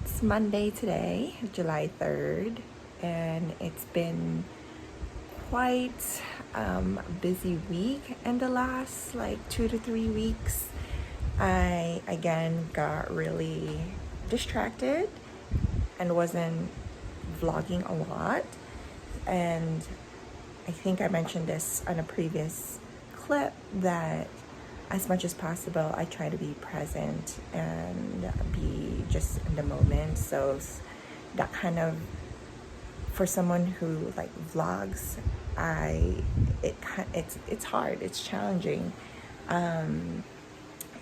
It's Monday today, July 3rd, and it's been quite a busy week in the last like 2 to 3 weeks. I again got really distracted and wasn't vlogging a lot. And I think I mentioned this on a previous clip that as much as possible, I try to be present and be just in the moment. So that kind of, for someone who like vlogs, it's hard, it's challenging.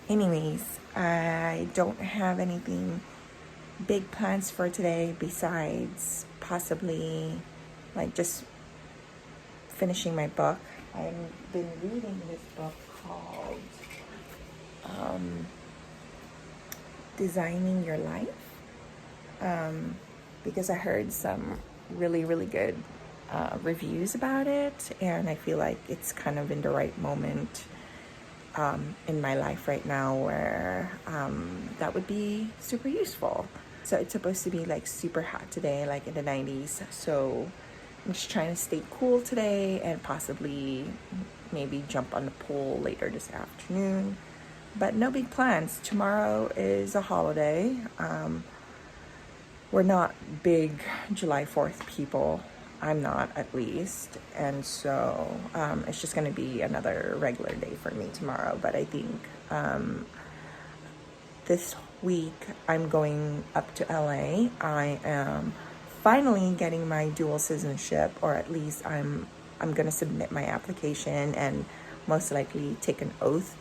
Anyways, I don't have anything big plans for today besides possibly like just finishing my book. I've been reading this book called Designing Your Life, because I heard some really good reviews about it, and I feel like it's kind of in the right moment in my life right now where that would be super useful. So it's supposed to be like super hot today, like in the 90s. So I'm just trying to stay cool today and possibly maybe jump on the pool later this afternoon. But no big plans. Tomorrow is a holiday. We're not big July 4th people. I'm not, at least. And so it's just going to be another regular day for me tomorrow. But I think this week I'm going up to LA. I am finally getting my dual citizenship, or at least I'm going to submit my application and most likely take an oath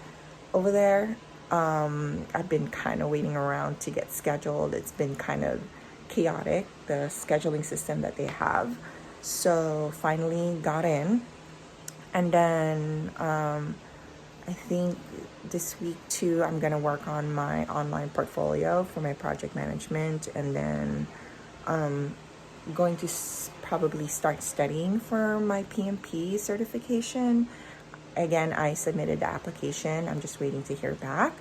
over there. I've been kind of waiting around to get scheduled. It's been kind of chaotic, the scheduling system that they have. So finally got in. And then I think this week too, I'm going to work on my online portfolio for my project management, and then going to probably start studying for my PMP certification. Again, I submitted the application. I'm just waiting to hear back.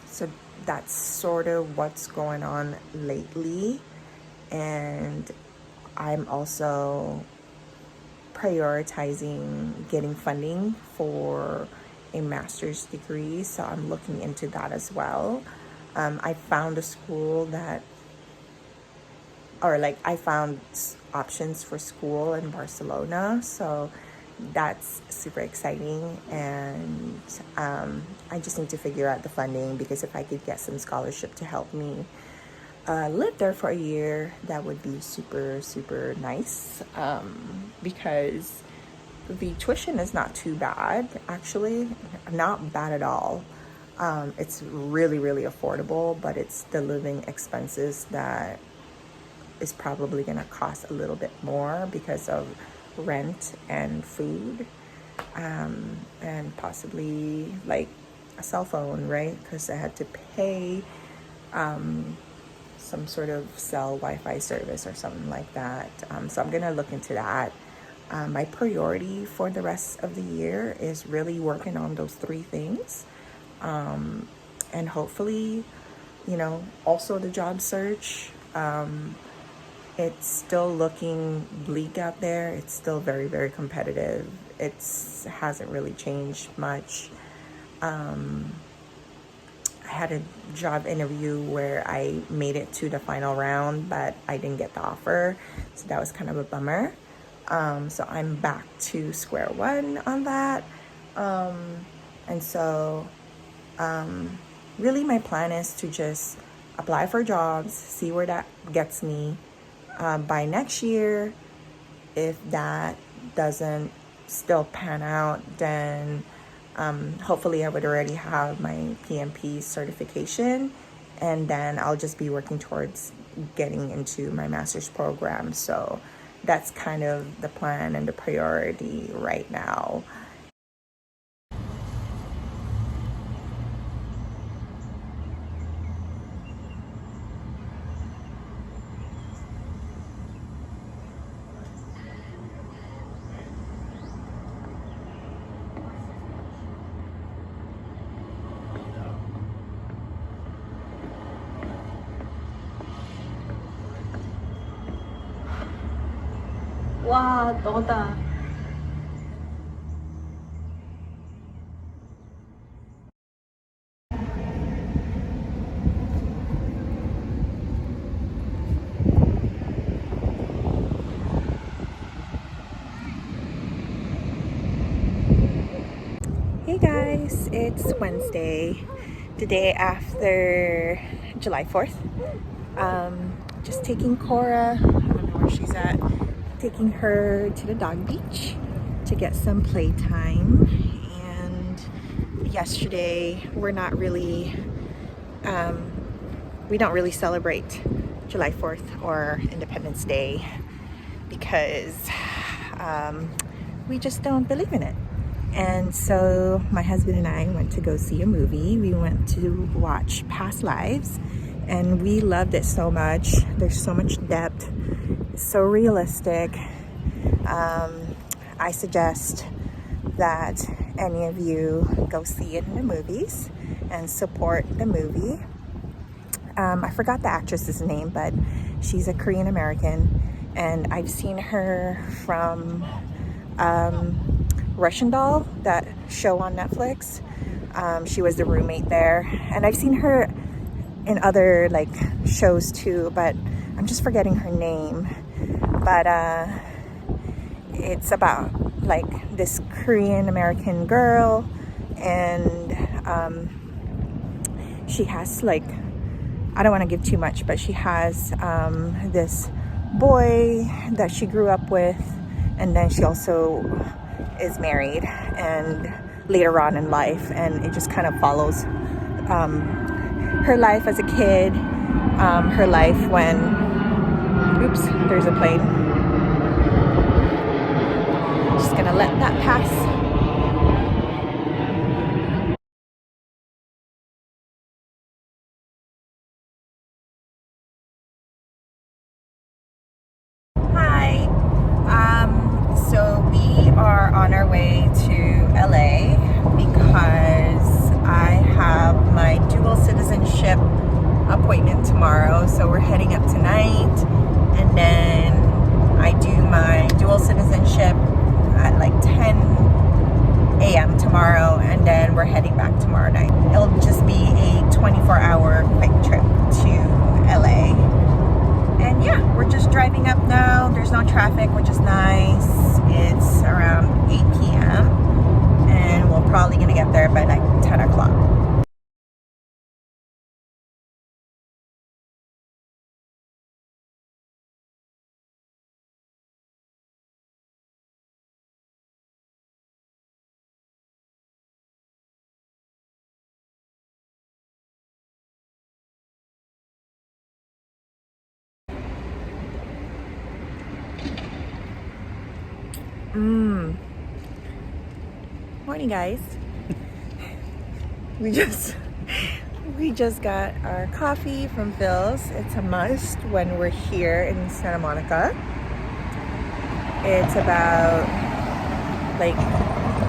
So that's sort of what's going on lately. And I'm also prioritizing getting funding for a master's degree. So I'm looking into that as well. I found a school I found options for school in Barcelona. So that's super exciting, and I just need to figure out the funding, because if I could get some scholarship to help me live there for a year, that would be super nice, because the tuition is not too bad, actually, not bad at all. It's really affordable, but it's the living expenses that is probably going to cost a little bit more because of rent and food, and possibly like a cell phone, right? Because I had to pay some sort of cell Wi-Fi service or something like that. So I'm gonna look into that. My priority for the rest of the year is really working on those three things, and hopefully, also the job search. It's still looking bleak out there. It's still very competitive. It hasn't really changed much. I had a job interview where I made it to the final round, but I didn't get the offer. So that was kind of a bummer. So I'm back to square one on that. And so really my plan is to just apply for jobs, see where that gets me. By next year, if that doesn't still pan out, then hopefully I would already have my PMP certification, and then I'll just be working towards getting into my master's program. So that's kind of the plan and the priority right now. 와, 너다. Hey guys, it's Wednesday, the day after July 4th. Just taking Cora, I don't know where she's at, taking her to the dog beach to get some playtime. And yesterday, we don't really celebrate July 4th or Independence Day because we just don't believe in it. And so my husband and I went to go see a movie. We went to watch Past Lives, and we loved it so much. There's so much depth. It's so realistic. I suggest that any of you go see it in the movies and support the movie. I forgot the actress's name, but she's a Korean American, and I've seen her from Russian Doll, that show on Netflix. She was the roommate there, and I've seen her in other like shows too, but I'm just forgetting her name. But it's about like this Korean American girl, and she has like, I don't want to give too much, but she has this boy that she grew up with, and then she also is married and later on in life, and it just kind of follows her life as a kid, her life when, oops, there's a plane. Just gonna let that pass. Hi. So we are on our way to LA because I have my dual citizenship appointment tomorrow. So we're heading up tonight, and then I do my dual citizenship at like 10 a.m. tomorrow, and then we're heading back tomorrow night. It'll just be a 24-hour quick trip to LA. And yeah, we're just driving up now. There's no traffic, which is nice. It's around 8 p.m. and we're probably gonna get there by like 10 o'clock. Morning, guys. We just got our coffee from Phil's. It's a must when we're here in Santa Monica. It's about like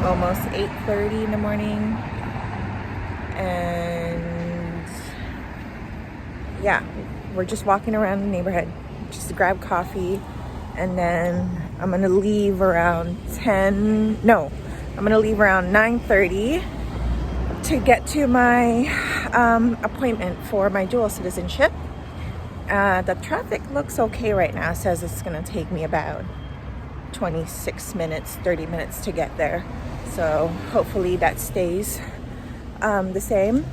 almost 8:30 in the morning, and yeah, we're just walking around the neighborhood just to grab coffee, and then I'm gonna leave around 9:30 to get to my appointment for my dual citizenship. The traffic looks okay right now. It says it's gonna take me about 26 minutes, 30 minutes to get there. So hopefully that stays the same.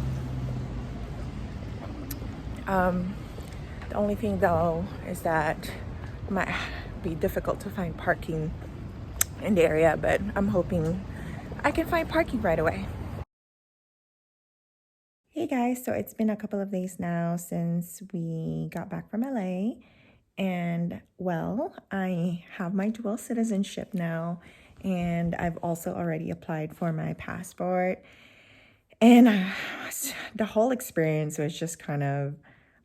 The only thing though is that it might be difficult to find parking in the area, but I'm hoping I can find parking right away. Hey guys, so it's been a couple of days now since we got back from LA, and well, I have my dual citizenship now, and I've also already applied for my passport. And the whole experience was just kind of,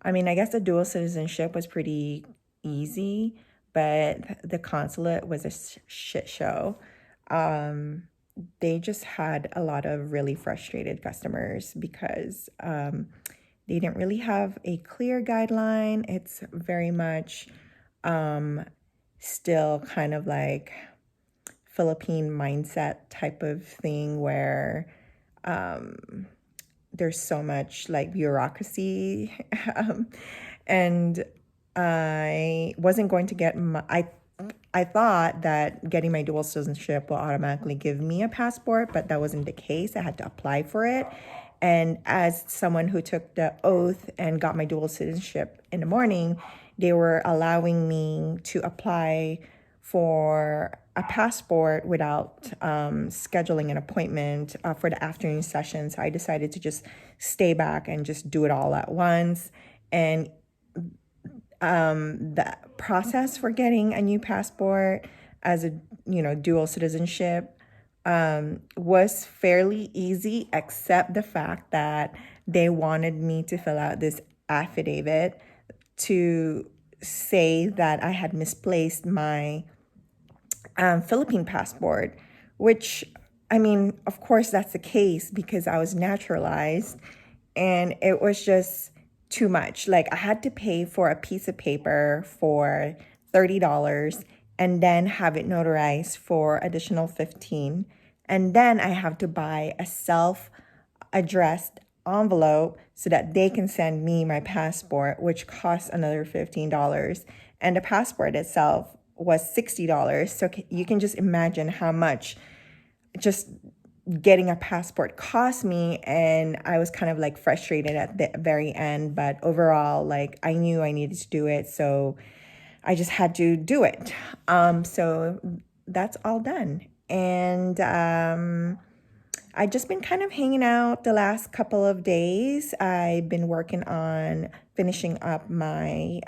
I mean, I guess the dual citizenship was pretty easy, but the consulate was a shit show. They just had a lot of really frustrated customers because they didn't really have a clear guideline. It's very much still kind of like Philippine mindset type of thing where there's so much like bureaucracy. And I wasn't going to get I thought that getting my dual citizenship will automatically give me a passport, but that wasn't the case. I had to apply for it. And as someone who took the oath and got my dual citizenship in the morning, they were allowing me to apply for a passport without scheduling an appointment for the afternoon session. So I decided to just stay back and just do it all at once. And the process for getting a new passport as a dual citizenship was fairly easy, except the fact that they wanted me to fill out this affidavit to say that I had misplaced my Philippine passport, which, I mean, of course that's the case because I was naturalized, and it was just too much. Like, I had to pay for a piece of paper for $30 and then have it notarized for additional 15. And then I have to buy a self-addressed envelope so that they can send me my passport, which costs another $15. And the passport itself was $60. So you can just imagine how much just getting a passport cost me. And I was kind of like frustrated at the very end, but overall, like, I knew I needed to do it, so I just had to do it. So that's all done. And I've just been kind of hanging out the last couple of days. I've been working on finishing up my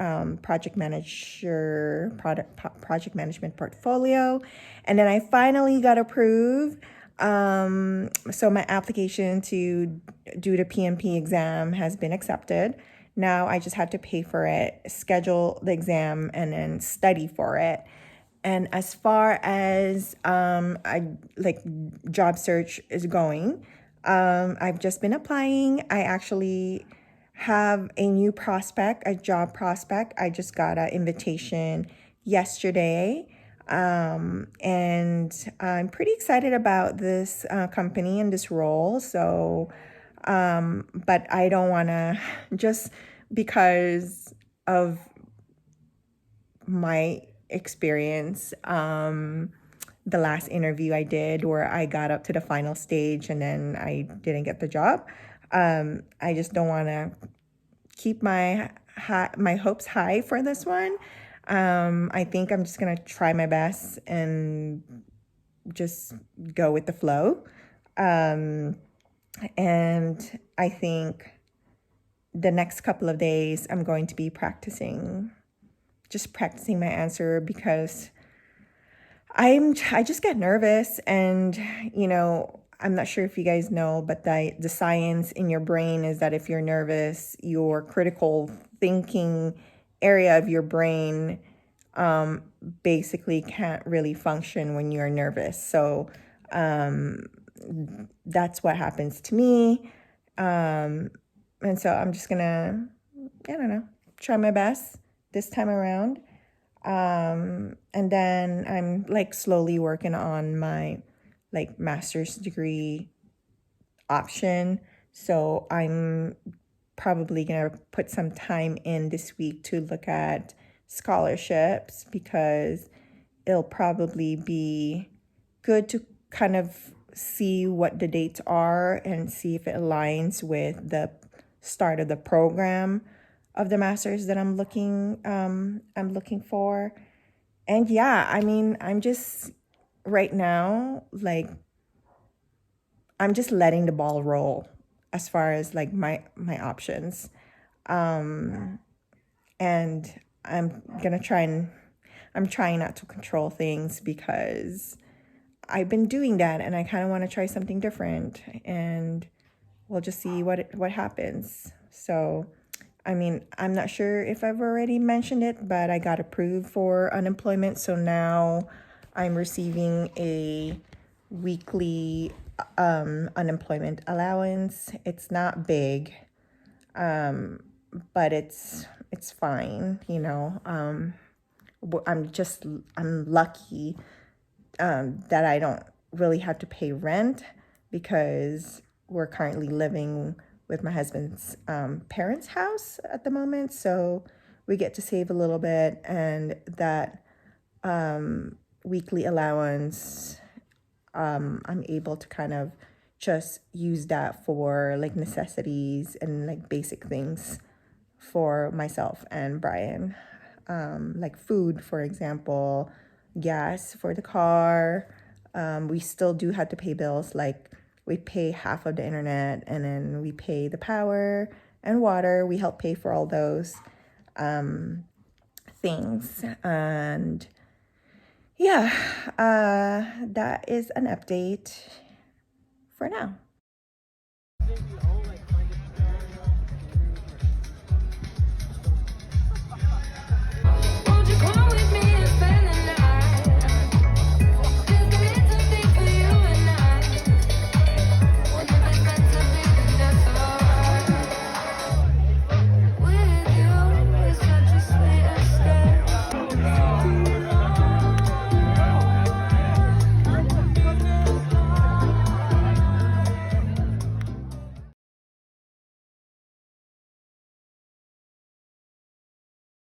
project management portfolio, and then I finally got approved. So my application to do the PMP exam has been accepted. Now I just had to pay for it, schedule the exam, and then study for it. And as far as job search is going, I've just been applying. I actually have a new prospect, a job prospect. I just got an invitation yesterday. And I'm pretty excited about this company and this role. So, but I don't want to, just because of my experience, the last interview I did where I got up to the final stage and then I didn't get the job. I just don't want to keep my hopes high for this one. I think I'm just gonna try my best and just go with the flow. And I think the next couple of days I'm going to be practicing my answer, because I just get nervous, and I'm not sure if you guys know, but the science in your brain is that if you're nervous, your critical thinking area of your brain basically can't really function when you're nervous. So that's what happens to me. And so I'm just gonna, I don't know, try my best this time around. And then I'm like slowly working on my like master's degree option. So I'm probably gonna put some time in this week to look at scholarships, because it'll probably be good to kind of see what the dates are and see if it aligns with the start of the program of the master's that I'm looking for. And yeah, I mean, I'm just right now, like, I'm just letting the ball roll as far as like my options. And I'm trying not to control things, because I've been doing that and I kind of want to try something different, and we'll just see what happens. So, I mean, I'm not sure if I've already mentioned it, but I got approved for unemployment. So now I'm receiving a weekly unemployment allowance. It's not big, but it's fine, I'm lucky that I don't really have to pay rent because we're currently living with my husband's parents' house at the moment. So we get to save a little bit, and that weekly allowance, I'm able to kind of just use that for like necessities and like basic things for myself and Brian, like food, for example, gas for the car. We still do have to pay bills, like we pay half of the internet, and then we pay the power and water. We help pay for all those things. And yeah, that is an update for now.